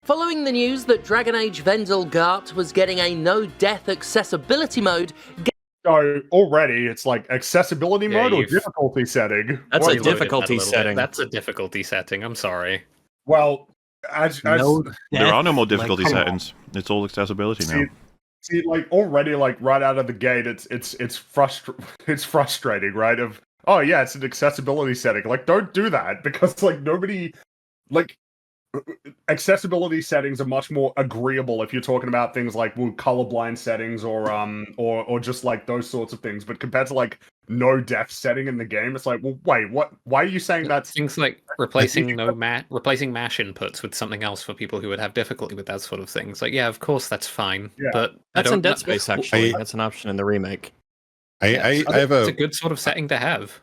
Following the news that Dragon Age Vendelgart was getting a no-death accessibility mode... So already it's like accessibility mode or difficulty setting? That's a difficulty setting. That's a difficulty setting, I'm sorry. Well, as there are no more difficulty settings. It's all accessibility now. See, like already, like right out of the gate, it's frustrating, right? Oh yeah, it's an accessibility setting. Like, don't do that because like nobody, like, accessibility settings are much more agreeable if you're talking about things like colorblind settings or just like those sorts of things. But compared to like no depth setting in the game, it's like, well, wait, what? Why are you saying that's things like replacing replacing mash inputs with something else for people who would have difficulty with that sort of thing? It's like, yeah, of course that's fine, but that's in Dead Space actually. That's an option in the remake. I have it's a good sort of setting to have.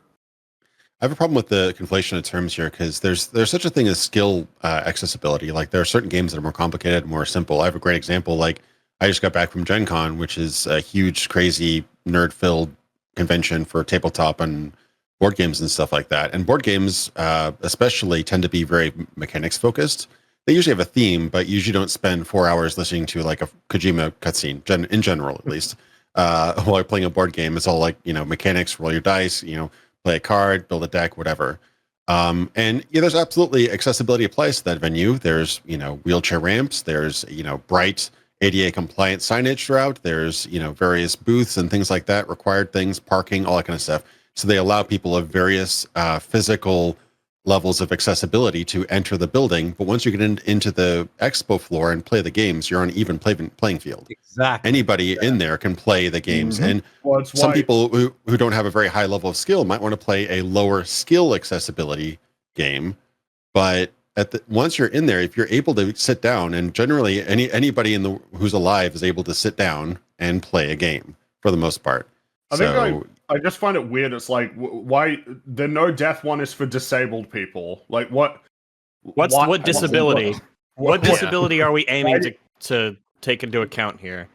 I have a problem with the conflation of terms here because there's such a thing as skill accessibility. Like there are certain games that are more complicated, more simple. I have a great example. Like I just got back from Gen Con, which is a huge, crazy, nerd-filled convention for tabletop and board games and stuff like that. And board games, especially, tend to be very mechanics focused. They usually have a theme, but usually don't spend 4 hours listening to like a Kojima cutscene. In general, at least, while playing a board game, it's all like mechanics, roll your dice, play a card, build a deck, whatever. And there's absolutely accessibility applies to that venue. There's, wheelchair ramps. There's, bright ADA compliant signage throughout. There's, various booths and things like that, required things, parking, all that kind of stuff. So they allow people of various physical levels of accessibility to enter the building. But once you get into the expo floor and play the games, you're on an even playing field. Exactly. Anybody in there can play the games. And some people who don't have a very high level of skill might want to play a lower skill accessibility game. But once you're in there, if you're able to sit down, and generally anybody who's alive is able to sit down and play a game for the most part. I just find it weird. It's like, why the no death one is for disabled people? Like, what disability? What disability are we aiming to take into account here?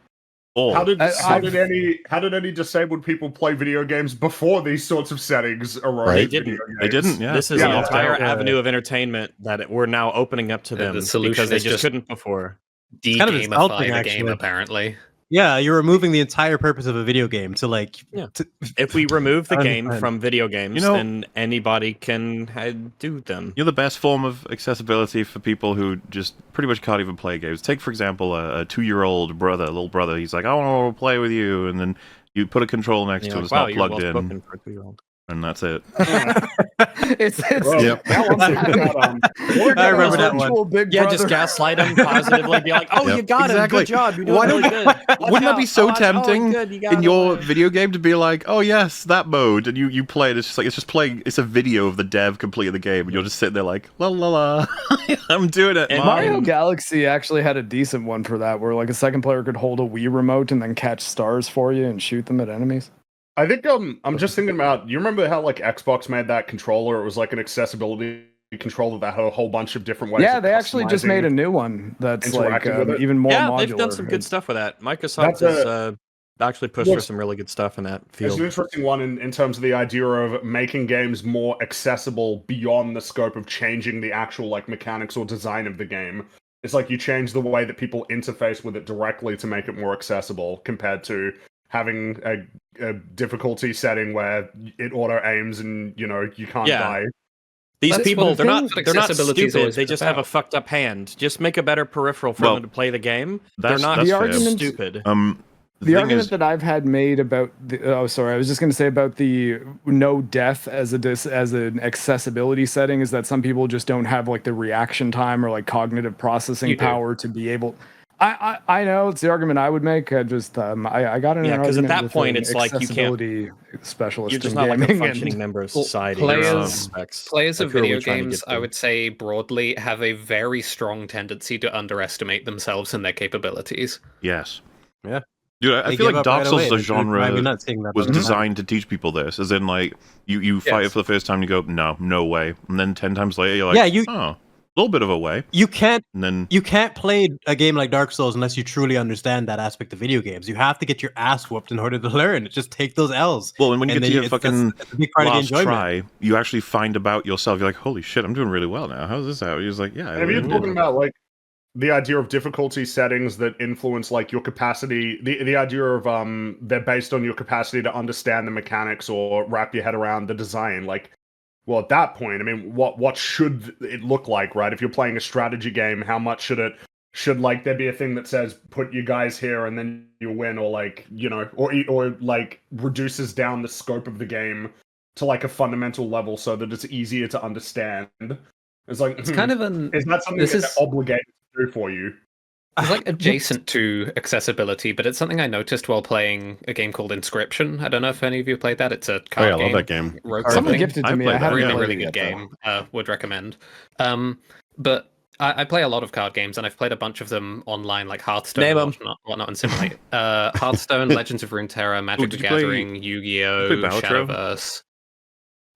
How did any disabled people play video games before these sorts of settings arose? They didn't. They didn't. Yeah. This is an entire avenue of entertainment that we're now opening up to them because they just couldn't before. De-gamify the game, apparently. Yeah, you're removing the entire purpose of a video game to like. Yeah. If we remove the game from video games, then anybody can do them. You're the best form of accessibility for people who just pretty much can't even play games. Take, for example, a 2-year-old little brother. He's like, I want to play with you, and then you put a control next to him. It's not plugged in. And that's it. Yep. I remember that one. Just gaslight him positively. Be like, "Oh, you got it. Good job. You're doing really good." Wouldn't that be so tempting in your video game to be like, "Oh yes, that mode," and you play it. It's just playing. It's a video of the dev completing the game, and you're just sitting there like, "La la la, I'm doing it." And Mario Galaxy actually had a decent one for that, where like a second player could hold a Wii remote and then catch stars for you and shoot them at enemies. I think I'm just thinking about. You remember how like Xbox made that controller? It was like an accessibility controller that had a whole bunch of different ways. Yeah, they actually just made a new one that's like even more modular. Yeah, they've done some good stuff with that. Microsoft has actually pushed for some really good stuff in that field. It's an interesting one in terms of the idea of making games more accessible beyond the scope of changing the actual like mechanics or design of the game. It's like you change the way that people interface with it directly to make it more accessible compared to having a difficulty setting where it auto aims and you can't die. These people, they're not stupid. They just have a fucked up hand. Just make a better peripheral for them to play the game. They're not stupid. The argument that I've had made about I was just going to say about the no death as an accessibility setting is that some people just don't have like the reaction time or like cognitive processing power to be able. I know it's the argument I would make. I just I got an because at that point it's like you can't specialist. You're just not like a functioning member of society. Players of video games, I would say broadly, have a very strong tendency to underestimate themselves and their capabilities. Yes. Yeah. Dude, I feel like Dark Souls as a genre was designed to teach people this, as in like you fight it for the first time and you go, no way, and then 10 times later you're like, a little bit of a way. You can't play a game like Dark Souls unless you truly understand that aspect of video games. You have to get your ass whooped in order to learn. Just take those L's. Well, and when you get to your fucking last try, you actually find about yourself. You're like, holy shit, I'm doing really well now. How's this out? You're just like, yeah. And you're talking about like the idea of difficulty settings that influence like your capacity, the idea of they're based on your capacity to understand the mechanics or wrap your head around the design. Like, well, at that point, I mean, what should it look like, right? If you're playing a strategy game, how much should like there be a thing that says put your guys here and then you win, or like, you know, or like reduces down the scope of the game to like a fundamental level so that it's easier to understand. It's like it's kind of is that something that's obligated to do for you? It's like adjacent to accessibility, but it's something I noticed while playing a game called Inscription. I don't know if any of you played that. It's a card game. I love that game. Someone gifted to me. I haven't really, played really good game. Would recommend. But I play a lot of card games, and I've played a bunch of them online, like Hearthstone, and whatnot, and Simulate. Hearthstone, Legends of Runeterra, Magic the Gathering, Yu-Gi-Oh, Shadowverse.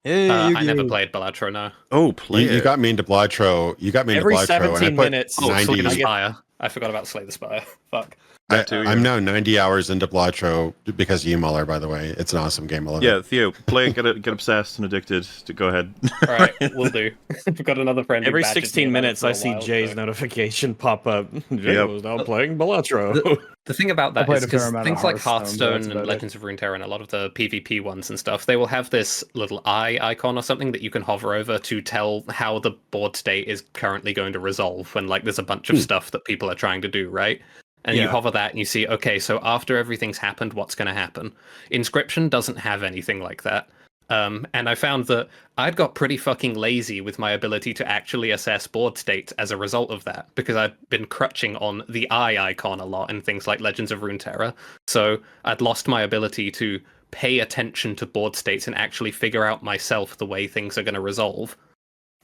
I never played Balatro, no. Oh, you got me into Balatro. You got me into Balatro. Every 17 minutes. Slay the Spire. I forgot about Slay the Spire. Fuck. I'm now 90 hours into Balatro because of you, Muller, by the way. It's an awesome game. I love it. Theo, play it, get obsessed and addicted. To go ahead. All right, we'll do. We've got another friend. Every 16 minutes, I see Jay's notification pop up. Jay was now playing Balatro. The thing about that is because things like Hearthstone and Legends of Runeterra and a lot of the PvP ones and stuff, they will have this little eye icon or something that you can hover over to tell how the board state is currently going to resolve when like there's a bunch of stuff that people are trying to do, right? And you hover that and you see, okay, so after everything's happened, what's going to happen? Inscription doesn't have anything like that. And I found that I'd got pretty fucking lazy with my ability to actually assess board state as a result of that, because I'd been crutching on the eye icon a lot in things like Legends of Runeterra. So I'd lost my ability to pay attention to board states and actually figure out myself the way things are going to resolve.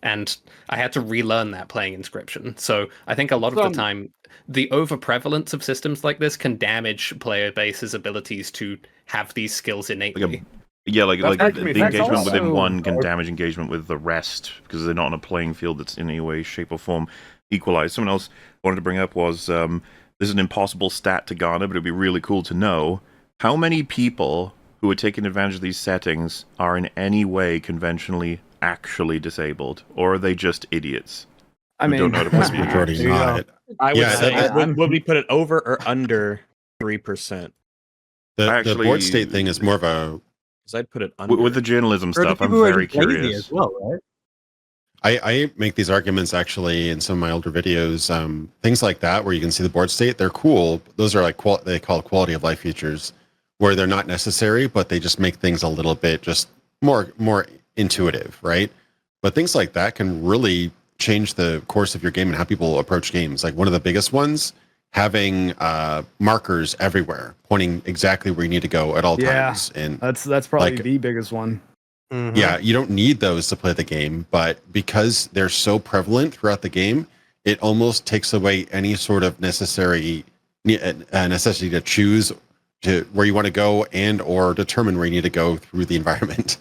And I had to relearn that playing Inscription. So I think a lot of the time, the overprevalence of systems like this can damage player base's abilities to have these skills innately. Like the engagement within one can damage engagement with the rest because they're not on a playing field that's in any way, shape, or form equalized. Someone else wanted to bring up was this is an impossible stat to garner, but it'd be really cool to know how many people who are taking advantage of these settings are in any way conventionally actually disabled, or are they just idiots? I mean, don't know what the majority not. I would say, would we put it over or under 3%? The board state thing is more of a. Because I'd put it under. With the journalism stuff, I'm very curious. As well, right? I make these arguments actually in some of my older videos. Things like that, where you can see the board state, they're cool. Those are like they call it quality of life features, where they're not necessary, but they just make things a little bit just more intuitive, right? But things like that can really change the course of your game and how people approach games. Like one of the biggest ones, having markers everywhere pointing exactly where you need to go at all times. And that's probably the biggest one. Mm-hmm. Yeah, you don't need those to play the game, but because they're so prevalent throughout the game, it almost takes away any sort of necessity to choose to where you want to go and or determine where you need to go through the environment.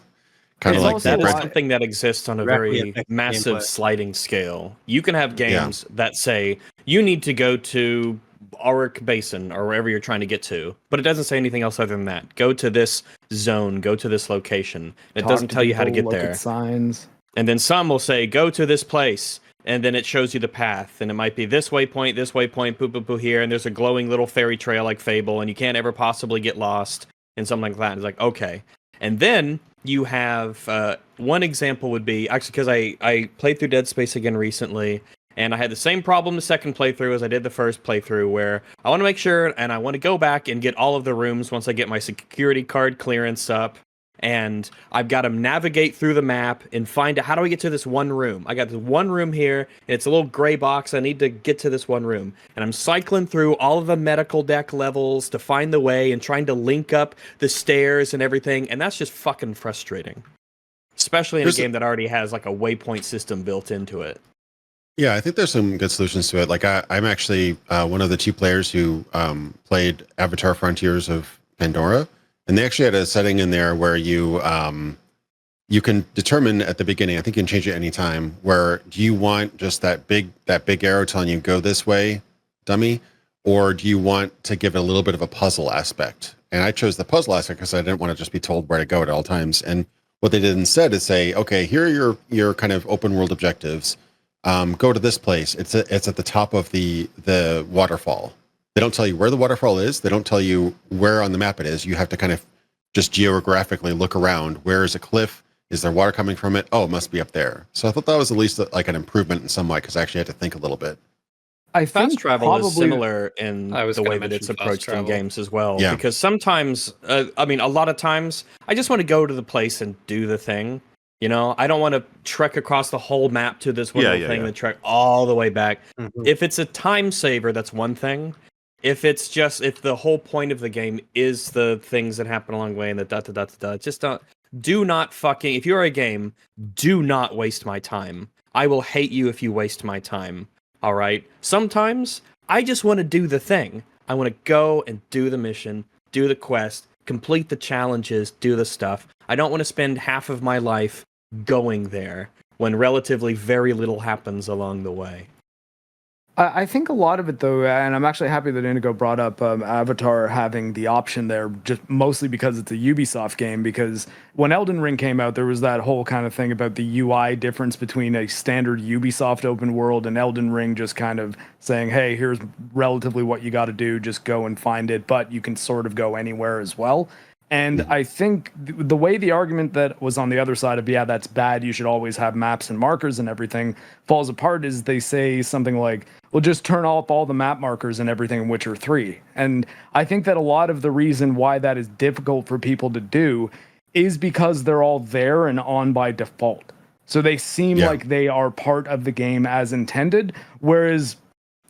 Kind of like that is something that exists on a very massive sliding scale. You can have games that say you need to go to Auric Basin or wherever you're trying to get to, but it doesn't say anything else other than that. Go to this zone, go to this location. It doesn't tell you how to get there. Signs. And then some will say go to this place, and then it shows you the path, and it might be this waypoint, poo here, and there's a glowing little fairy trail like Fable, and you can't ever possibly get lost, and something like that. It's like, okay. And then you have one example would be actually because I played through Dead Space again recently, and I had the same problem the second playthrough as I did the first playthrough, where I want to make sure and I want to go back and get all of the rooms once I get my security card clearance up, and I've got to navigate through the map and find out how do I get to this one room. I got this one room here, and it's a little gray box. I need to get to this one room, and I'm cycling through all of the medical deck levels to find the way and trying to link up the stairs and everything, and that's just fucking frustrating, especially in a game that already has like a waypoint system built into it. Yeah, I think there's some good solutions to it. Like I'm actually one of the 2 players who played Avatar: Frontiers of Pandora. And they actually had a setting in there where you can determine at the beginning, I think you can change it any time, where do you want just that big arrow telling you go this way, dummy, or do you want to give it a little bit of a puzzle aspect? And I chose the puzzle aspect because I didn't want to just be told where to go at all times. And what they did instead is say, okay, here are your kind of open world objectives. go to this place. It's at the top of the waterfall. They don't tell you where the waterfall is. They don't tell you where on the map it is. You have to kind of just geographically look around. Where is a cliff? Is there water coming from it? Oh, it must be up there. So I thought that was at least like an improvement in some way, because I actually had to think a little bit. I think fast travel is similar in the way that it's approached in games as well. Yeah. Because sometimes, I mean, a lot of times, I just want to go to the place and do the thing. You know, I don't want to trek across the whole map to this one thing and trek all the way back. Mm-hmm. If it's a time saver, that's one thing. If it's just, if the whole point of the game is the things that happen along the way and the just do not fucking, if you're a game, do not waste my time. I will hate you if you waste my time. All right? Sometimes I just want to do the thing. I want to go and do the mission, do the quest, complete the challenges, do the stuff. I don't want to spend half of my life going there when relatively very little happens along the way. I think a lot of it, though, and I'm actually happy that Indigo brought up Avatar having the option there, just mostly because it's a Ubisoft game. Because when Elden Ring came out, there was that whole kind of thing about the UI difference between a standard Ubisoft open world and Elden Ring just kind of saying, hey, here's relatively what you got to do, just go and find it, but you can sort of go anywhere as well. And I think the way the argument that was on the other side of, yeah, that's bad, you should always have maps and markers and everything, falls apart is they say something like, well, just turn off all the map markers and everything in Witcher 3. And I think that a lot of the reason why that is difficult for people to do is because they're all there and on by default. So they seem like they are part of the game as intended, whereas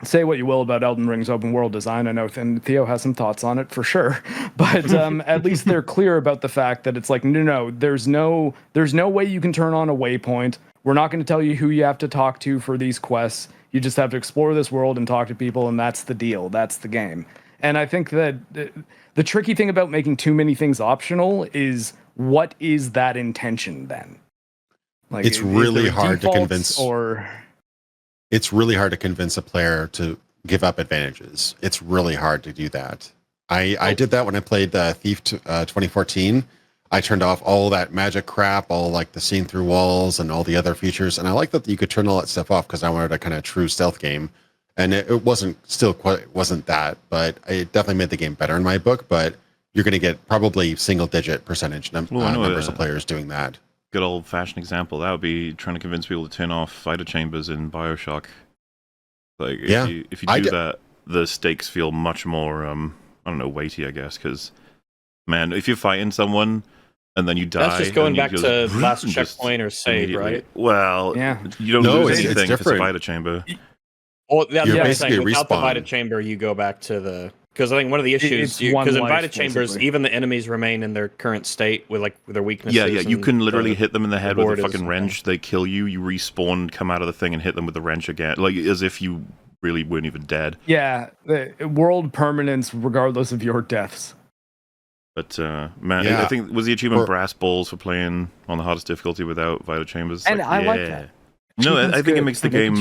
say what you will about Elden Ring's open world design. I know Theo has some thoughts on it for sure, but at least they're clear about the fact that it's like, no, there's no way you can turn on a waypoint. We're not going to tell you who you have to talk to for these quests. You just have to explore this world and talk to people, and that's the deal. That's the game. And I think that the tricky thing about making too many things optional is, what is that intention then? Like, it's really hard to convince, it's really hard to convince a player to give up advantages. It's really hard to do that. I did that when I played Thief 2014. I turned off all that magic crap, all like the seeing through walls and all the other features. And I like that you could turn all that stuff off because I wanted a kind of true stealth game. And it wasn't that, but it definitely made the game better in my book. But you're going to get probably single-digit percentage numbers of players doing that. Good old-fashioned example, that would be trying to convince people to turn off fighter chambers in BioShock. Like, if you do that, the stakes feel much more, I don't know, weighty, I guess, because, man, if you're fighting someone and then you die... That's just going back to last checkpoint or save, right? Well, you don't lose anything if it's a fighter chamber. Well, that's what I'm saying. Without the Vita Chamber, you go back to the... Because I think one of the issues, because in Vita Chambers, even the enemies remain in their current state with like their weaknesses. Yeah, you can literally hit them in the head with a fucking wrench. They kill you. You respawn, come out of the thing, and hit them with the wrench again, like as if you really weren't even dead. Yeah, world permanence regardless of your deaths. But man, I think was the achievement brass balls for playing on the hardest difficulty without Vita Chambers. And I like that. No, I think it makes the game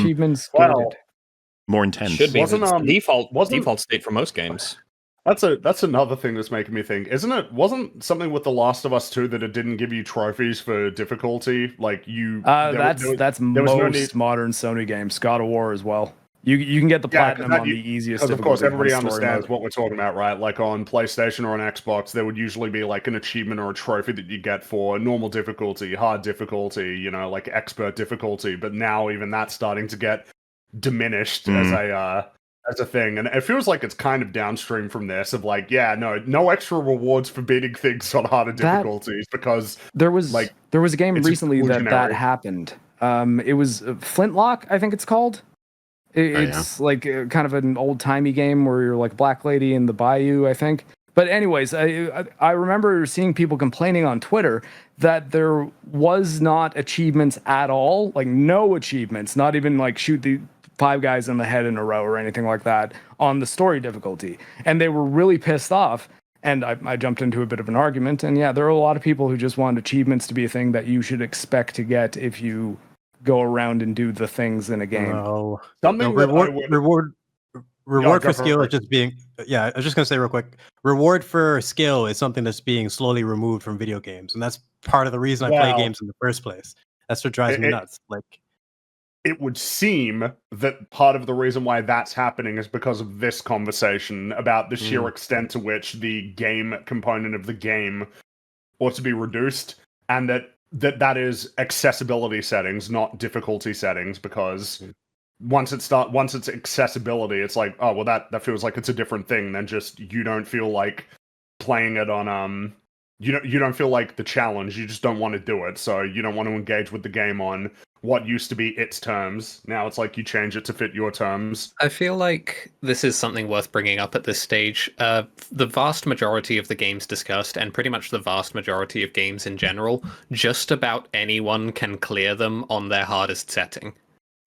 more intense. Should be. Default state for most games. That's another thing that's making me think, isn't it? Wasn't something with The Last of Us 2 that it didn't give you trophies for difficulty? Like you. That's most modern Sony games. God of War as well. You can get the platinum on the easiest. Of course, everybody understands what we're talking about, right? Like on PlayStation or on Xbox, there would usually be like an achievement or a trophy that you get for normal difficulty, hard difficulty, like expert difficulty. But now even that's starting to get diminished as a thing, and it feels like it's kind of downstream from this of like, no extra rewards for beating things on harder difficulties, because there was a game recently that happened. It was Flintlock, I think it's called. It's like kind of an old-timey game where you're like Black Lady in the Bayou, I think. But anyways, I remember seeing people complaining on Twitter that there was not achievements at all, like no achievements, not even like shoot the 5 guys in the head in a row or anything like that on the story difficulty. And they were really pissed off. And I jumped into a bit of an argument. And there are a lot of people who just want achievements to be a thing that you should expect to get if you go around and do the things in a game. Reward for skill is just being... Yeah, I was just going to say real quick. Reward for skill is something that's being slowly removed from video games. And that's part of the reason I play games in the first place. That's what drives me nuts. Like... it would seem that part of the reason why that's happening is because of this conversation about the sheer extent to which the game component of the game ought to be reduced, and that is accessibility settings, not difficulty settings, because once it's accessibility, it's like, oh well, that feels like it's a different thing than just you don't feel like playing it on you don't feel like the challenge, you just don't want to do it, so you don't want to engage with the game on what used to be its terms. Now it's like you change it to fit your terms. I feel like this is something worth bringing up at this stage. The vast majority of the games discussed, and pretty much the vast majority of games in general, just about anyone can clear them on their hardest setting.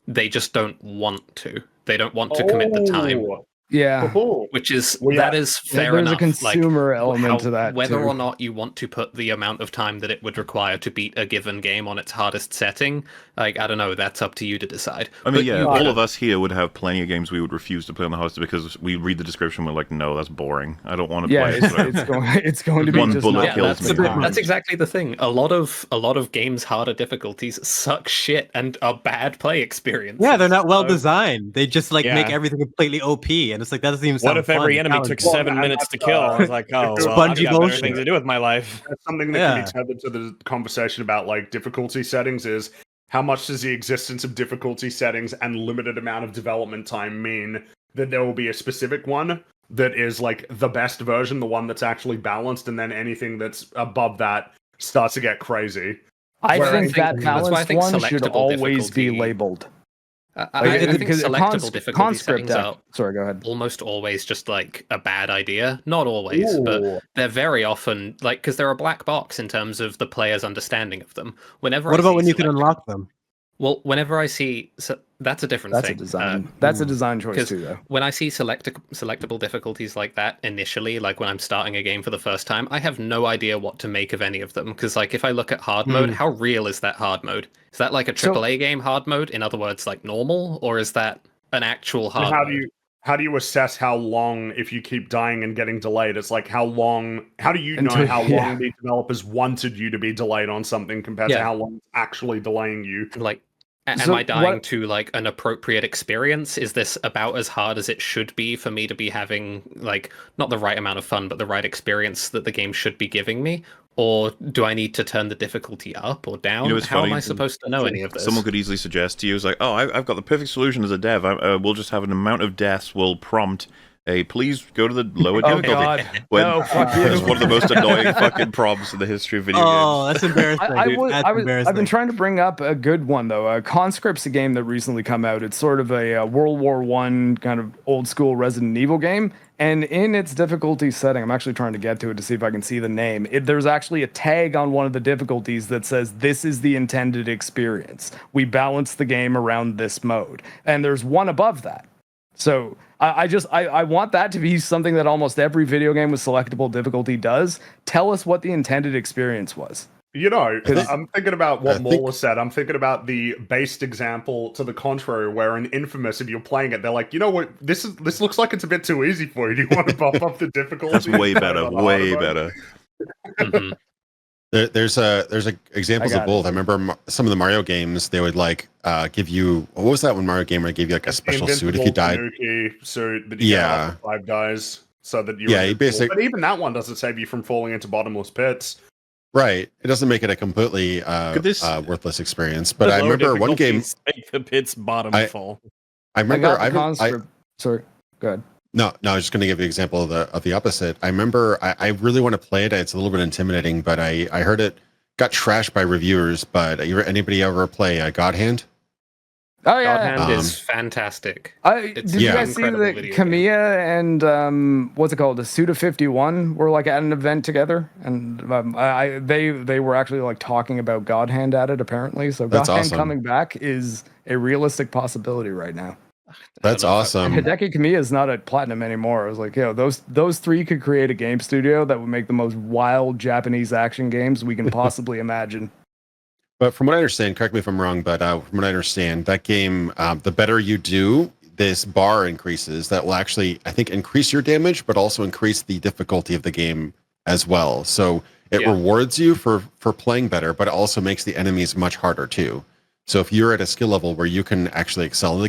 They just don't want to. They don't want to commit the time. Yeah, which is that is fair enough. There's a consumer element to that. Whether or not you want to put the amount of time that it would require to beat a given game on its hardest setting, like, I don't know, that's up to you to decide. I mean, all of us here would have plenty of games we would refuse to play on the hardest because we read the description, we're like, no, that's boring. I don't want to play it. It's going to be one just bullet kills me. That's exactly the thing. A lot of games' harder difficulties suck shit and are bad play experiences. Yeah, they're not well designed. They just make everything completely OP, and it's like that doesn't even sound What if fun. every enemy took 7 minutes to kill? I was like, oh, well, I've got better things to do with my life. That's something that can be tethered to the conversation about like difficulty settings is how much does the existence of difficulty settings and limited amount of development time mean that there will be a specific one that is like the best version, the one that's actually balanced, and then anything that's above that starts to get crazy. I think that balanced one should always be labeled. I think selectable difficulty settings are sorry, go ahead. Almost always just like a bad idea. Not always, but they're very often like, because they're a black box in terms of the player's understanding of them. What about when you can unlock them? Well, whenever I see that's a different thing. That's a design choice too, though. When I see selectable difficulties like that initially, like when I'm starting a game for the first time, I have no idea what to make of any of them. Because like if I look at hard mode, how real is that hard mode? Is that like a AAA game hard mode? In other words, like normal, or is that an actual hard mode? How do you assess how long, if you keep dying and getting delayed? It's like how do you know how long the developers wanted you to be delayed on something compared to how long it's actually delaying you? Like, am I dying to like an appropriate experience? Is this about as hard as it should be for me to be having like not the right amount of fun, but the right experience that the game should be giving me? Or do I need to turn the difficulty up or down? How am I supposed to know any of this? Someone could easily suggest to you, it's like, oh, I've got the perfect solution as a dev. We'll just have an amount of deaths will prompt a please go to the lower difficulty. It's one of the most annoying fucking prompts in the history of video games. Oh, that's embarrassing. I've been trying to bring up a good one though. Conscript's a game that recently come out. It's sort of a World War I kind of old school Resident Evil game. And in its difficulty setting, I'm actually trying to get to it to see if I can see the name. There's actually a tag on one of the difficulties that says, this is the intended experience. We balance the game around this mode. And there's one above that. So I want that to be something that almost every video game with selectable difficulty does. Tell us what the intended experience was. You know, I'm thinking about what Mauler said. I'm thinking about the based example to the contrary, where in Infamous, if you're playing it, they're like, you know what, this looks like it's a bit too easy for you. Do you want to bump up the difficulty? That's way better, way better. There's examples of both. I remember some of the Mario games, they would like give you, what was that one Mario game where they give you like a special suit if you died? Suit that you get 5 dies, so that you basically. But even that one doesn't save you from falling into bottomless pits. Right. It doesn't make it a completely worthless experience. But I remember one game. Make the pit's bottom fall. I remember. Sorry. Go ahead. No. I was just going to give you an example of the opposite. I remember. I really want to play it. It's a little bit intimidating, but I heard it got trashed by reviewers. But anybody ever play God Hand? Oh yeah, God Hand is fantastic. Did you guys see that Kamiya and what's it called, the Suda 51 were like at an event together, and they were actually like talking about God Hand at it apparently. So God Hand coming back is a realistic possibility right now. That's awesome. Hideki Kamiya is not at Platinum anymore. I was like, those three could create a game studio that would make the most wild Japanese action games we can possibly imagine. But from what I understand, correct me if I'm wrong, but from what I understand, that game, the better you do, this bar increases. That will actually, I think, increase your damage, but also increase the difficulty of the game as well. So it rewards you for playing better, but it also makes the enemies much harder too. So if you're at a skill level where you can actually excel in the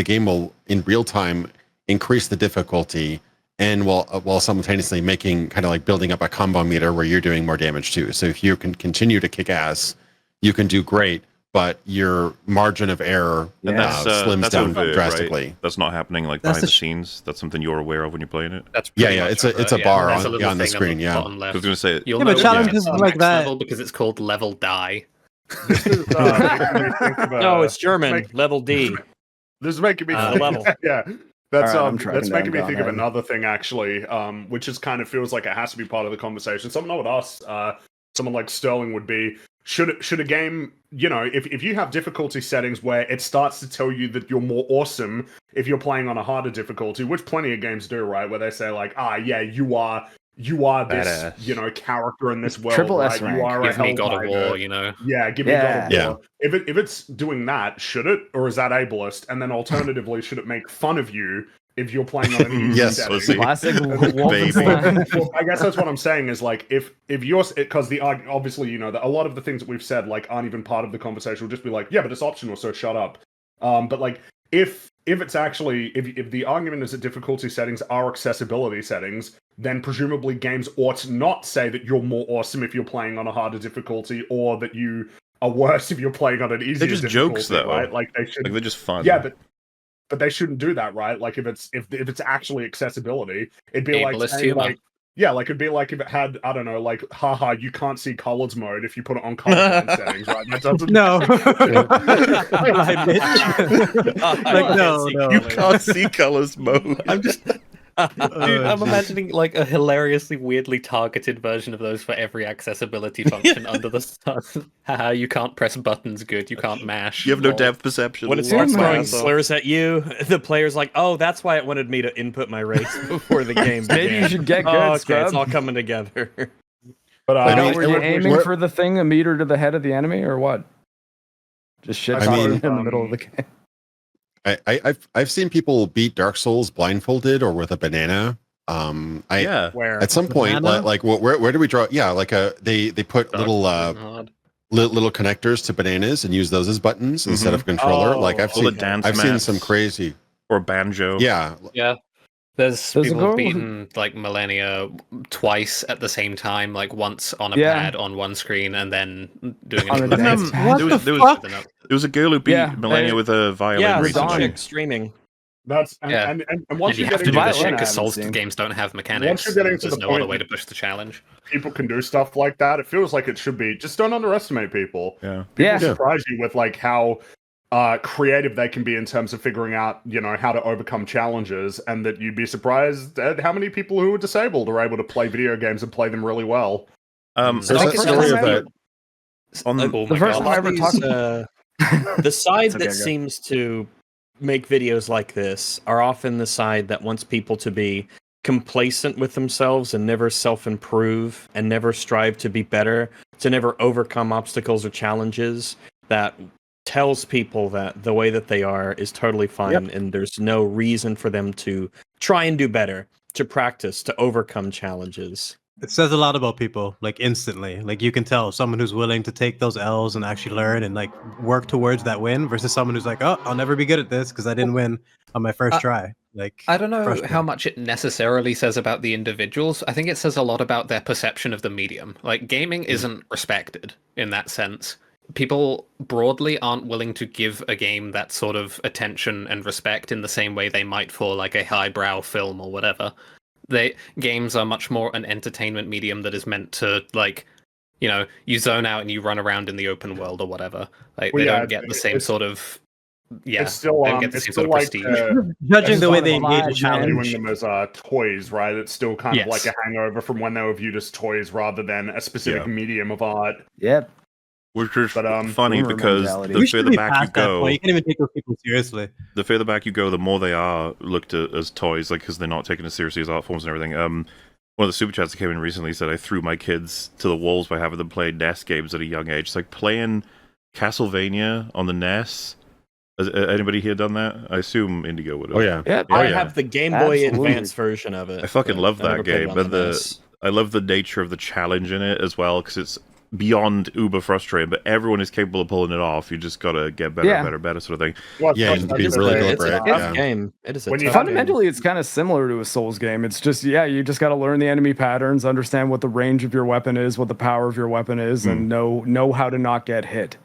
game will in real time increase the difficulty, and while simultaneously making kind of like building up a combo meter where you're doing more damage too. So if you can continue to kick ass, you can do great, but your margin of error slims down drastically. Right? That's not happening like behind the scenes. That's something you're aware of when you're playing it. That's it's a bar on the screen. Yeah, I was going to say you'll know challenges like that level because it's called level die. No, it's German. Level D. This is making me level. Yeah. That's that's making me think of another thing actually, which is kind of feels like it has to be part of the conversation. Someone with us, someone like Sterling would be. Should a game, if you have difficulty settings where it starts to tell you that you're more awesome if you're playing on a harder difficulty, which plenty of games do, right? Where they say like, you are this, character in this world. Triple right? S rank. You are Give a me God of Hellrider. War, Yeah, give me God of War. If it's doing that, should it, or is that ableist? And then alternatively, should it make fun of you if you're playing on an easy setting? Classic Well, I guess that's what I'm saying is like if you're, because obviously that a lot of the things that we've said like aren't even part of the conversation. We'll just be like, yeah, but it's optional, so shut up. But like if it's actually if the argument is that difficulty settings are accessibility settings, then presumably games ought not say that you're more awesome if you're playing on a harder difficulty, or that you are worse if you're playing on an easier difficulty. They're just jokes, though. Right? Like they should. Like they're just fun. Yeah, but they shouldn't do that, right? Like if it's actually accessibility, it'd be ableist like saying, humor. like it'd be like if it had, I don't know, like haha, you can't see colors mode if you put it on color settings, right? That doesn't. No. No, you can't see colors mode. I'm just. Dude, I'm imagining like a hilariously weirdly targeted version of those for every accessibility function under the sun. Haha, you can't press buttons good, you can't mash. You have no depth perception. When it starts throwing slurs at you, the player's like, oh, that's why it wanted me to input my race before the game began. Maybe you should get good, okay, scrub. it's all coming together. But were you aiming for the thing a meter to the head of the enemy, or what? Just shit in the middle of the game. I've seen people beat Dark Souls blindfolded or with a banana. Where at some point, like where do we draw? Yeah, like they put little connectors to bananas and use those as buttons instead of a controller. Like I've seen some crazy, or banjo. Yeah. There's people who've beaten like Millennia twice at the same time, like once on a pad on one screen and then doing it. There was a girl who beat Millennia with a violin. Yeah, recently. streaming. That's and once you have to do this shit because Souls games don't have mechanics. Once you're getting to there's the no point other way to push the challenge. People can do stuff like that. It feels like it should be. Just don't underestimate people. Yeah. People surprise you with like how creative they can be in terms of figuring out, how to overcome challenges, and that you'd be surprised at how many people who are disabled are able to play video games and play them really well. There's a story of that. The first time I ever talked the side that seems to make videos like this are often the side that wants people to be complacent with themselves and never self-improve and never strive to be better, to never overcome obstacles or challenges, that tells people that the way that they are is totally fine and there's no reason for them to try and do better, to practice, to overcome challenges. It says a lot about people, like instantly. Like you can tell someone who's willing to take those L's and actually learn and like work towards that win versus someone who's like, oh, I'll never be good at this because I didn't win on my first try. Like, I don't know how much it necessarily says about the individuals. I think it says a lot about their perception of the medium. Like gaming isn't respected in that sense. People broadly aren't willing to give a game that sort of attention and respect in the same way they might for like a highbrow film or whatever. Games are much more an entertainment medium that is meant to, like, you zone out and you run around in the open world or whatever. Like they don't get the same sort of it's still they don't get the same sort of like, prestige. Judging the way they engage the challenge, viewing them as toys, right? It's still kind of like a hangover from when they were viewed as toys rather than a specific medium of art. Yep. Which is funny because the further back you go, you can't even take those people seriously. The further back you go, the more they are looked at as toys, like because they're not taken as seriously as art forms and everything. One of the super chats that came in recently said I threw my kids to the wolves by having them play NES games at a young age. It's like playing Castlevania on the NES. Has anybody here done that? I assume Indigo would have. Oh yeah. I have the Game Boy Advance version of it. I fucking love that game, and I love the nature of the challenge in it as well because it's beyond uber frustrating, but everyone is capable of pulling it off. You just gotta get better, better sort of thing. Well, Yeah, you be really deliberate. It's a tough game. It is a tough Fundamentally, it's kind of similar to a Souls game. It's just, you just got to learn the enemy patterns, understand what the range of your weapon is, what the power of your weapon is, and know how to not get hit.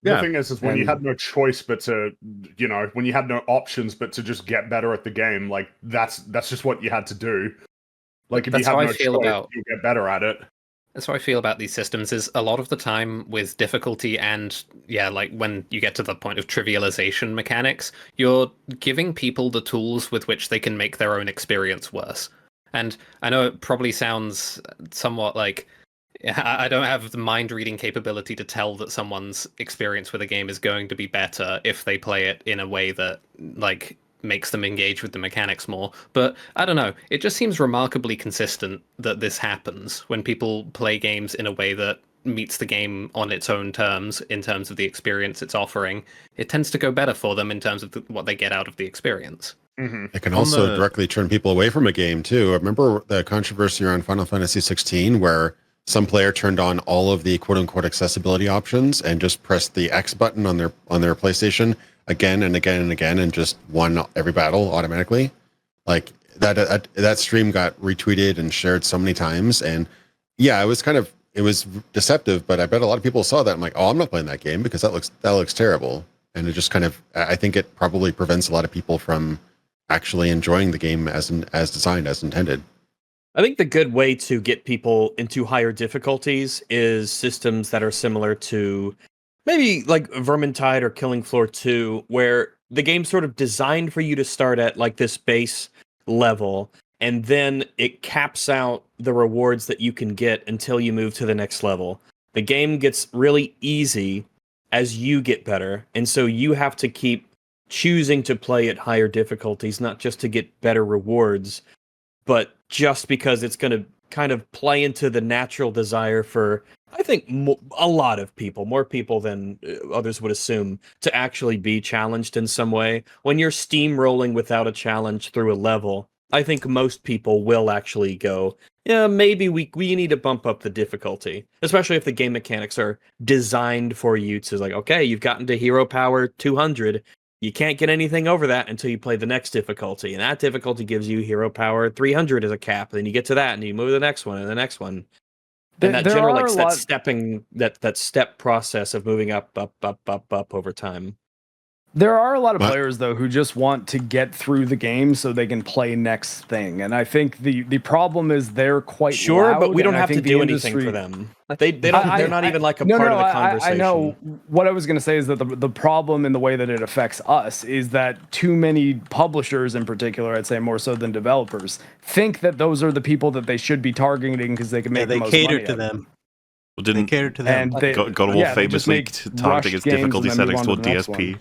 The thing is when you had no choice but to, when you had no options but to just get better at the game, like that's just what you had to do. Like if you had no choice, you get better at it. That's how I feel about these systems, is a lot of the time with difficulty and, like when you get to the point of trivialization mechanics, you're giving people the tools with which they can make their own experience worse. And I know it probably sounds somewhat like I don't have the mind-reading capability to tell that someone's experience with a game is going to be better if they play it in a way that, like, makes them engage with the mechanics more. But I don't know, it just seems remarkably consistent that this happens when people play games in a way that meets the game on its own terms in terms of the experience it's offering. It tends to go better for them in terms of what they get out of the experience. It can also directly turn people away from a game too. Remember the controversy around Final Fantasy 16 where some player turned on all of the quote-unquote accessibility options and just pressed the X button on their PlayStation again and again and again and just won every battle automatically. Like that stream got retweeted and shared so many times, and it was deceptive, but I bet a lot of people saw that. I'm like, oh, I'm not playing that game because that looks terrible. And it just I think it probably prevents a lot of people from actually enjoying the game as designed, as intended. I think the good way to get people into higher difficulties is systems that are similar to maybe like Vermintide or Killing Floor 2, where the game's sort of designed for you to start at like this base level, and then it caps out the rewards that you can get until you move to the next level. The game gets really easy as you get better, and so you have to keep choosing to play at higher difficulties, not just to get better rewards, but just because it's going to kind of play into the natural desire for, I think, a lot of people, more people than others would assume, to actually be challenged in some way. When you're steamrolling without a challenge through a level, I think most people will actually go, yeah, maybe we need to bump up the difficulty, especially if the game mechanics are designed for you to, like, okay, you've gotten to hero power 200. You can't get anything over that until you play the next difficulty, and that difficulty gives you hero power 300 as a cap. Then you get to that, and you move to the next one, and the next one. And that general, like, that step process of moving up over time. There are a lot of players, though, who just want to get through the game so they can play next thing. And I think the problem is they're quite loud, but we don't have to do anything for them. They're not even like a part of the conversation. I know. What I was going to say is that the problem in the way that it affects us is that too many publishers in particular, I'd say more so than developers, think that those are the people that they should be targeting because they can make the most money. They cater to them. Well, didn't cater to them. God of War famously targeting its difficulty settings toward DSP.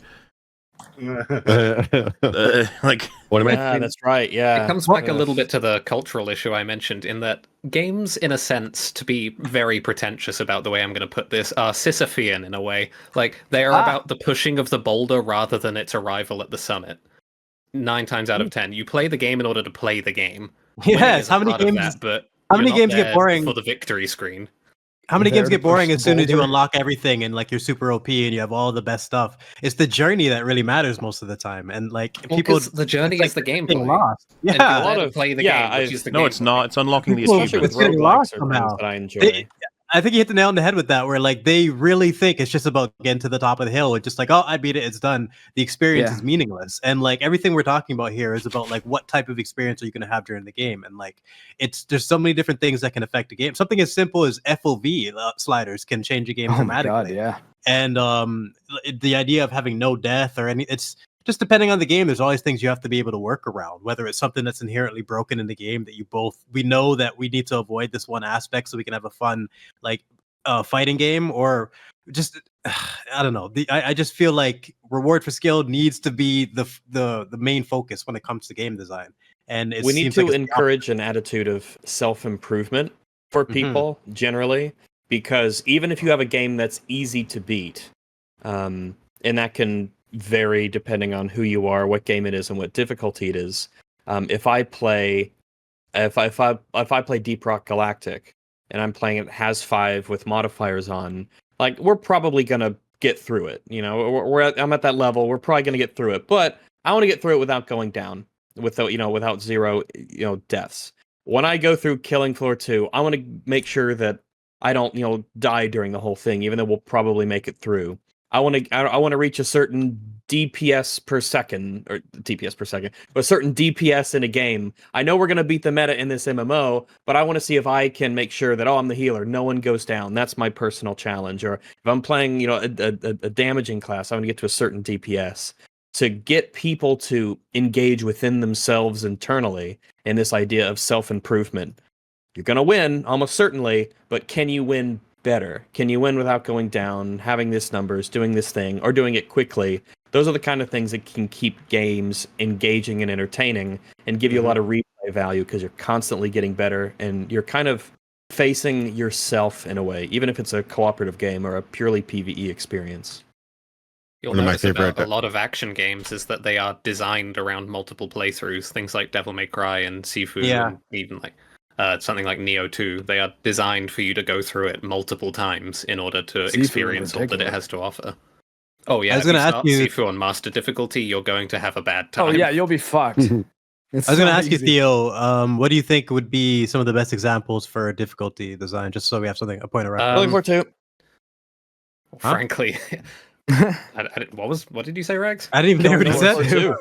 Like, what am I? That's right. Yeah, it comes back a little bit to the cultural issue I mentioned, in that games, in a sense, to be very pretentious about the way I'm going to put this, are Sisyphean in a way. Like, they are about the pushing of the boulder rather than its arrival at the summit. 9 times out of 10, you play the game in order to play the game. Yes. How many games? How many games get boring for the victory screen? How many games get boring as soon as you unlock everything and like you're super OP and you have all the best stuff? It's the journey that really matters most of the time, and like people, the journey is the gameplay. Lost. Yeah, a lot of play the game. It's not. It's unlocking the achievements. It's getting lost somehow. That I enjoy. I think you hit the nail on the head with that, where like they really think it's just about getting to the top of the hill. It's just like, oh, I beat it, it's done. The experience is meaningless. And like everything we're talking about here is about like what type of experience are you going to have during the game? And like there's so many different things that can affect a game. Something as simple as FOV sliders can change a game dramatically. God, yeah. And the idea of having no death or it's just depending on the game, there's always things you have to be able to work around, whether it's something that's inherently broken in the game that we know that we need to avoid this one aspect so we can have a fun, like, fighting game, or just, I don't know. I just feel like reward for skill needs to be the main focus when it comes to game design. And we need to encourage an attitude of self-improvement for people generally, because even if you have a game that's easy to beat, and that can vary depending on who you are, what game it is, and what difficulty it is. If I play Deep Rock Galactic, and I'm playing it has 5 with modifiers on, like we're probably gonna get through it. You know, I'm at that level. We're probably gonna get through it, but I want to get through it without going down, without 0 deaths. When I go through killing floor 2, I want to make sure that I don't die during the whole thing, even though we'll probably make it through. I want to reach a certain DPS per second, or DPS per second, a certain DPS in a game. I know we're going to beat the meta in this MMO, but I want to see if I can make sure that, I'm the healer, no one goes down. That's my personal challenge. Or if I'm playing, a damaging class, I want to get to a certain DPS. To get people to engage within themselves internally in this idea of self-improvement. You're going to win, almost certainly, but can you win better? Can you win without going down, having this numbers, doing this thing, or doing it quickly? Those are the kind of things that can keep games engaging and entertaining and give you a lot of replay value because you're constantly getting better and you're kind of facing yourself in a way, even if it's a cooperative game or a purely PvE experience. You'll notice about a lot of action games is that they are designed around multiple playthroughs. Things like Devil May Cry and Sifu, and even like something like Neo 2. They are designed for you to go through it multiple times in order to experience all that it has to offer. Oh yeah, if you start Sifu on master difficulty, you're going to have a bad time. Oh yeah, you'll be fucked. I was going to ask you, Theo, what do you think would be some of the best examples for difficulty design, just so we have a point of reference? Floor 2. Frankly. What did you say, Rex? I didn't even know what he said.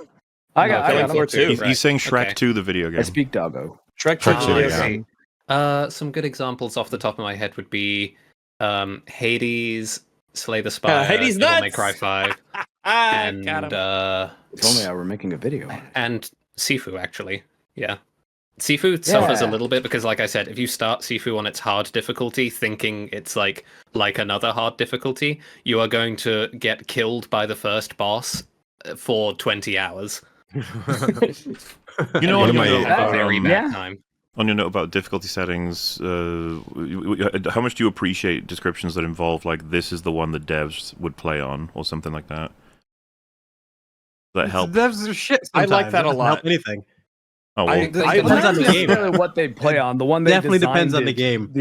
I got floor 2. He's saying Shrek 2, the video game. I speak doggo. Shrek 2, the video game. Some good examples off the top of my head would be Hades, Slay the Spire, Hades Devil nuts! May Cry 5, and if only I were making a video on it. And Sifu, actually. Yeah. Sifu suffers a little bit because, like I said, if you start Sifu on its hard difficulty thinking it's like another hard difficulty, you are going to get killed by the first boss for 20 hours. You know, very bad time. On your note about difficulty settings, how much do you appreciate descriptions that involve, like, this is the one that devs would play on, or something like that? That help? Devs are shit sometimes. I like that a lot. Help anything. Oh, well, It depends on the game. What they play on. The one they definitely depends on it, the game.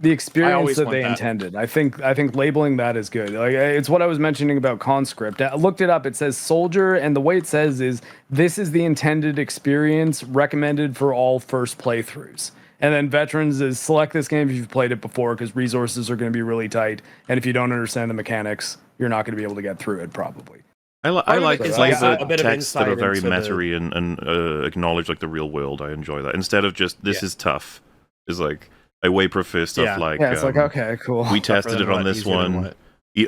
The experience that they intended. I think labeling that is good. Like, it's what I was mentioning about conscript. I looked it up. It says soldier, and the way it says is this is the intended experience recommended for all first playthroughs. And then veterans is select this game if you've played it before because resources are going to be really tight, and if you don't understand the mechanics, you're not going to be able to get through it probably. I like a bit of texts that are very into meta-y and acknowledge like the real world. I enjoy that instead of just this is tough. Is like I way prefer stuff like it's like okay, cool. We tested it on this one.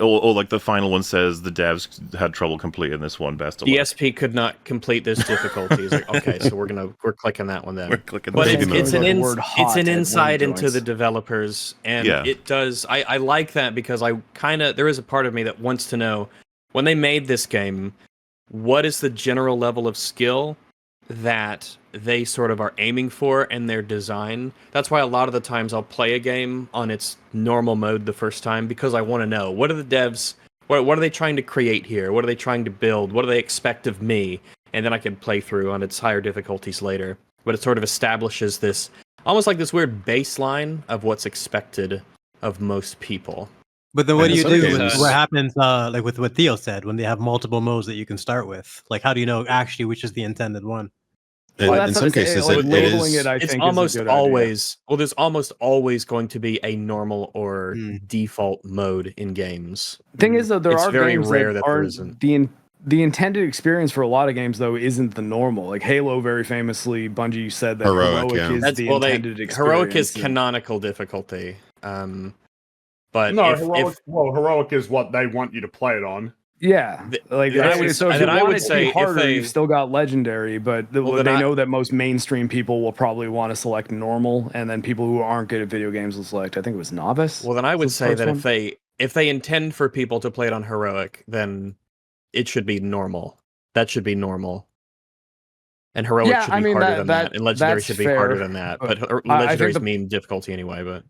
Or like the final one says the devs had trouble completing this one. Best of luck. ESP could not complete this difficulty. It's like, okay, so we're clicking that one then. We're clicking but that. it's an insight into the developers, and it does. I like that because there is a part of me that wants to know when they made this game, what is the general level of skill that they sort of are aiming for in their design. That's why a lot of the times I'll play a game on its normal mode the first time because I want to know what are the devs, what are they trying to create here? What are they trying to build? What do they expect of me? And then I can play through on its higher difficulties later. But it sort of establishes this, almost like this weird baseline of what's expected of most people. But then what do you do? What happens, like with what Theo said, when they have multiple modes that you can start with? Like, how do you know actually which is the intended one? In some cases, it's almost always there's almost always going to be a normal or default mode in games. Thing is, though, it's are very games rare that there isn't. The intended experience for a lot of games, though, isn't the normal. Like Halo, very famously, Bungie said that heroic is the intended experience. Heroic is canonical difficulty. But heroic is what they want you to play it on. Yeah, like so. If you want it to be harder, you've still got legendary, but they know that most mainstream people will probably want to select normal, and then people who aren't good at video games will select. I think it was novice. Well, then I would say that if they intend for people to play it on heroic, then it should be normal. That should be normal. And heroic should be harder than that, and legendary should be harder than that. But legendaries mean difficulty anyway. But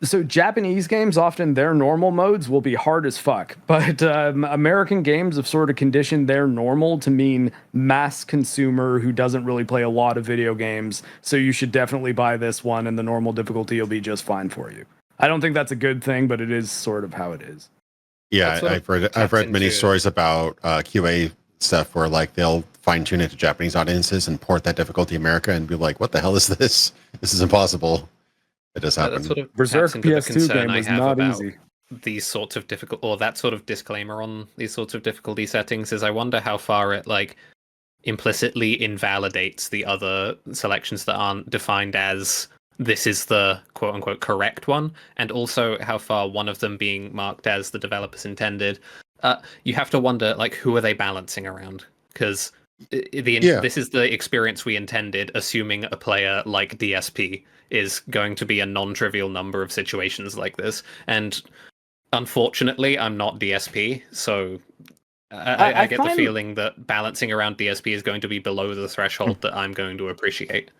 So Japanese games, often their normal modes will be hard as fuck, but American games have sort of conditioned their normal to mean mass consumer who doesn't really play a lot of video games. So you should definitely buy this one, and the normal difficulty will be just fine for you. I don't think that's a good thing, but it is sort of how it is. Yeah, I've read many stories about QA stuff where like they'll fine tune it to Japanese audiences and port that difficulty in America and be like, "What the hell is this? This is impossible." It does happen. That sort of Berserk taps into the PS2 concern game I was have not about easy. these sorts of or that sort of disclaimer on these sorts of difficulty settings is I wonder how far it like implicitly invalidates the other selections that aren't defined as this is the quote unquote correct one, and also how far one of them being marked as the developers intended. You have to wonder like who are they balancing around, because this is the experience we intended, assuming a player like DSP is going to be a non-trivial number of situations like this. And unfortunately, I'm not DSP, so I get the feeling that balancing around DSP is going to be below the threshold that I'm going to appreciate.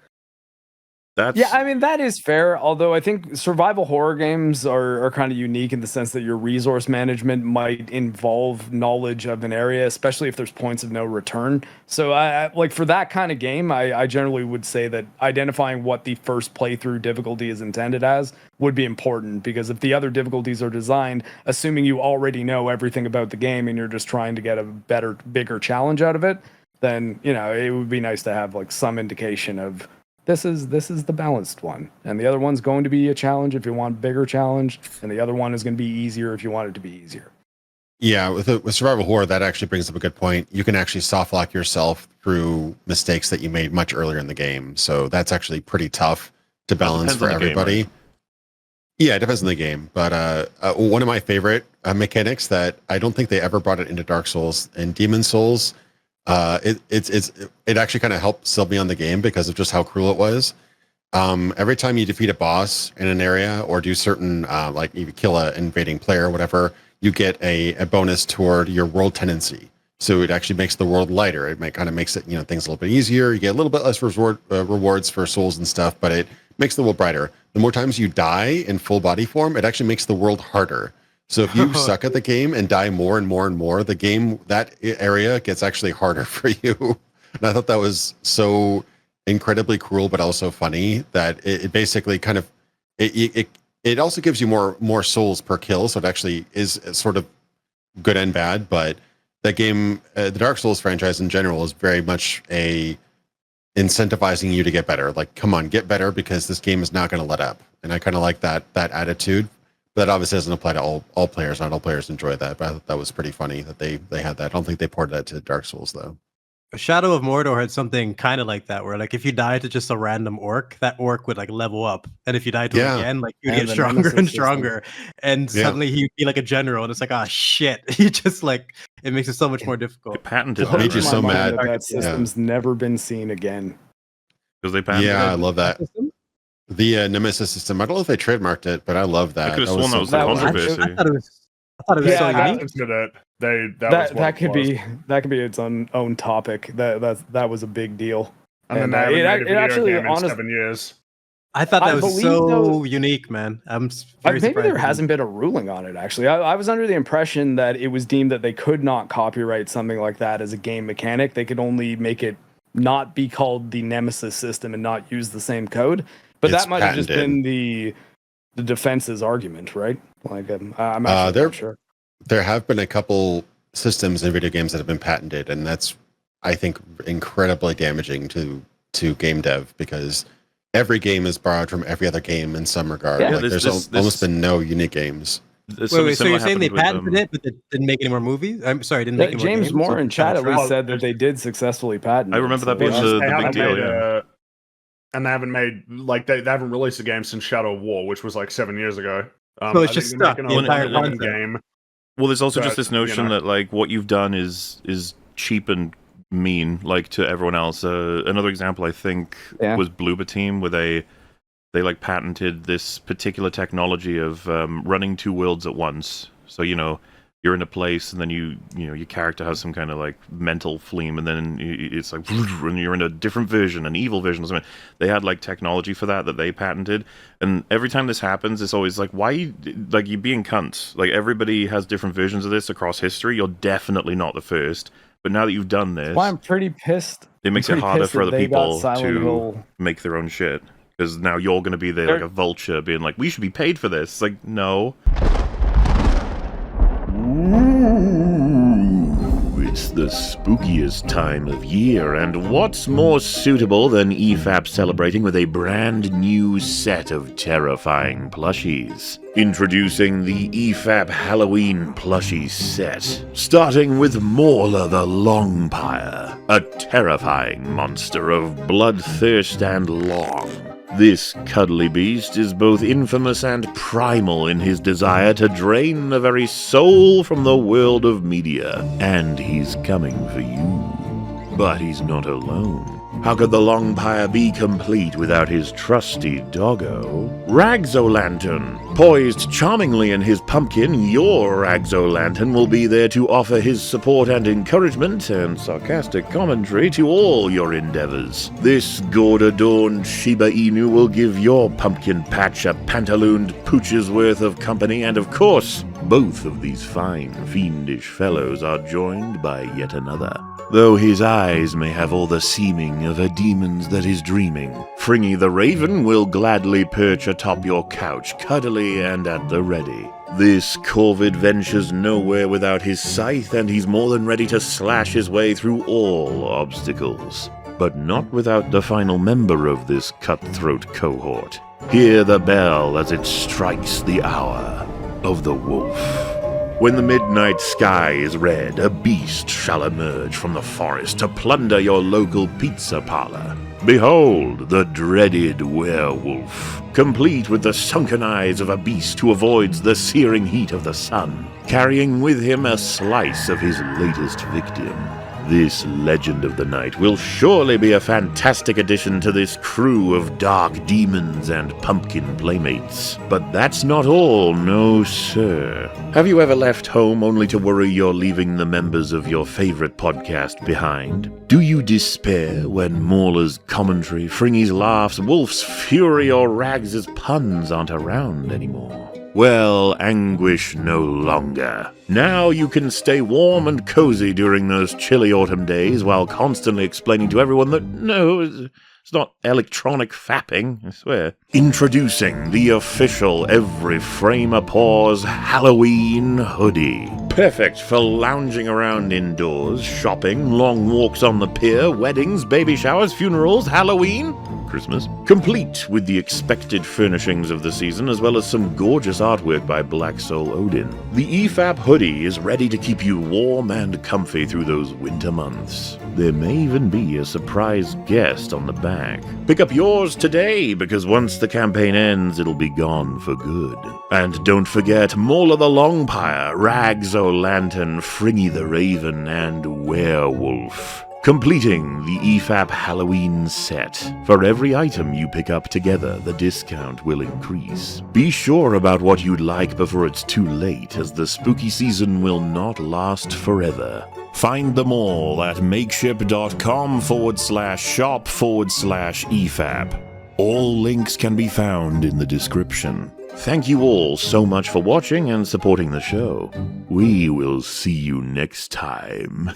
Yeah, I mean, that is fair, although I think survival horror games are kind of unique in the sense that your resource management might involve knowledge of an area, especially if there's points of no return. So like for that kind of game, I generally would say that identifying what the first playthrough difficulty is intended as would be important, because if the other difficulties are designed assuming you already know everything about the game and you're just trying to get a bigger challenge out of it, then, you know, it would be nice to have like some indication of this is the balanced one, and the other one's going to be a challenge if you want a bigger challenge, and the other one is going to be easier if you want it to be easier. Yeah, with survival horror, that actually brings up a good point. You can actually soft lock yourself through mistakes that you made much earlier in the game, so that's actually pretty tough to balance for everybody. Game, right? Yeah, it depends on the game, but one of my favorite mechanics that I don't think they ever brought it into Dark Souls and Demon Souls. It actually kind of helped sell me on the game because of just how cruel it was. Every time you defeat a boss in an area or do certain like you kill an invading player or whatever, you get a bonus toward your world tendency. So it actually makes the world lighter. It kind of makes it, you know, things a little bit easier. You get a little bit less rewards for souls and stuff, but it makes the world brighter. The more times you die in full body form, it actually makes the world harder. So if you suck at the game and die more and more and more, the game, that area gets actually harder for you. And I thought that was so incredibly cruel, but also funny that it basically kind of, it also gives you more souls per kill. So it actually is sort of good and bad, but that game, the Dark Souls franchise in general is very much incentivizing you to get better. Like, come on, get better, because this game is not going to let up. And I kind of like that attitude. But that obviously doesn't apply to all players. Not all players enjoy that, but I thought that was pretty funny that they had that. I don't think they ported that to Dark Souls, though. Shadow of Mordor had something kind of like that, where like if you died to just a random orc, that orc would like level up, and if you died to it again, like you get stronger and stronger, and suddenly he'd be like a general, and it's like, ah, shit, he just like, it makes it so much more difficult. They patented it made you so mad. That system's never been seen again. Because they patented it. I love that. The Nemesis system. I don't know if they trademarked it, but I love that. I could have sworn that was the controversy. I thought it was so unique. That could be its own topic. That was a big deal. And then it actually in 7 years. I thought that was so unique, man. I'm very maybe there hasn't been a ruling on it, actually. I was under the impression that it was deemed that they could not copyright something like that as a game mechanic. They could only make it not be called the Nemesis system and not use the same code. But that might have just been the defense's argument, right? Like, I'm actually not sure. There have been a couple systems in video games that have been patented, and that's, I think, incredibly damaging to game dev, because every game is borrowed from every other game in some regard. Yeah. Like, there's almost been no unique games. Wait, so you're saying they patented it, but they didn't make any more movies? I'm sorry, didn't make any more James games? Moore in chat at least said that they did successfully patent it. I remember that being the big deal, yeah. And they haven't made, like, they haven't released a game since Shadow of War, which was like 7 years ago. So it's just stuck, the entire game. Well, there's also just this notion that, like, what you've done is cheap and mean, like, to everyone else. Another example, I think, was Bloober Team, where they like patented this particular technology of running two worlds at once. So, you know, you're in a place, and then you know your character has some kind of like mental flame, and then it's like, and you're in a different vision, an evil vision or something. They had like technology for that they patented, and every time this happens, it's always like, why you being cunts? Like, everybody has different versions of this across history. You're definitely not the first, but now that you've done this, why I'm pretty pissed. It makes it harder for other people to make their own shit, because now you're going to be there like a vulture, being like, we should be paid for this. It's like, no. It's the spookiest time of year, and what's more suitable than EFAP celebrating with a brand new set of terrifying plushies? Introducing the EFAP Halloween plushie set, starting with Mauler the Longpire, a terrifying monster of bloodthirst and long. This cuddly beast is both infamous and primal in his desire to drain the very soul from the world of media, and he's coming for you. But he's not alone. How could the Longpire be complete without his trusty doggo? Ragzolantern. Poised charmingly in his pumpkin, your Ragzolantern will be there to offer his support and encouragement and sarcastic commentary to all your endeavors. This gourd-adorned Shiba Inu will give your pumpkin patch a pantalooned pooch's worth of company, and of course, both of these fine, fiendish fellows are joined by yet another. Though his eyes may have all the seeming of a demon's that is dreaming, Fringy the Raven will gladly perch atop your couch, cuddly and at the ready. This corvid ventures nowhere without his scythe, and he's more than ready to slash his way through all obstacles. But not without the final member of this cutthroat cohort. Hear the bell as it strikes the hour of the wolf. When the midnight sky is red, a beast shall emerge from the forest to plunder your local pizza parlor. Behold, the dreaded werewolf, complete with the sunken eyes of a beast who avoids the searing heat of the sun, carrying with him a slice of his latest victim. This legend of the night will surely be a fantastic addition to this crew of dark demons and pumpkin playmates. But that's not all, no sir. Have you ever left home only to worry you're leaving the members of your favorite podcast behind? Do you despair when Mauler's commentary, Fringy's laughs, Wolf's fury, or Rags' puns aren't around anymore? Well, anguish no longer. Now you can stay warm and cozy during those chilly autumn days while constantly explaining to everyone that, no, it's not electronic fapping, I swear. Introducing the official Every Frame a Pause Halloween hoodie. Perfect for lounging around indoors, shopping, long walks on the pier, weddings, baby showers, funerals, Halloween, Christmas. Complete with the expected furnishings of the season, as well as some gorgeous artwork by Black Soul Odin. The EFAP hoodie is ready to keep you warm and comfy through those winter months. There may even be a surprise guest on the back. Pick up yours today, because once the campaign ends, it'll be gone for good. And don't forget Mauler the Longpire, Ragzolantern, Fringy the Raven, and Werewolf. Completing the EFAP Halloween set. For every item you pick up together, the discount will increase. Be sure about what you'd like before it's too late, as the spooky season will not last forever. Find them all at makeship.com/shop/EFAP. All links can be found in the description. Thank you all so much for watching and supporting the show. We will see you next time.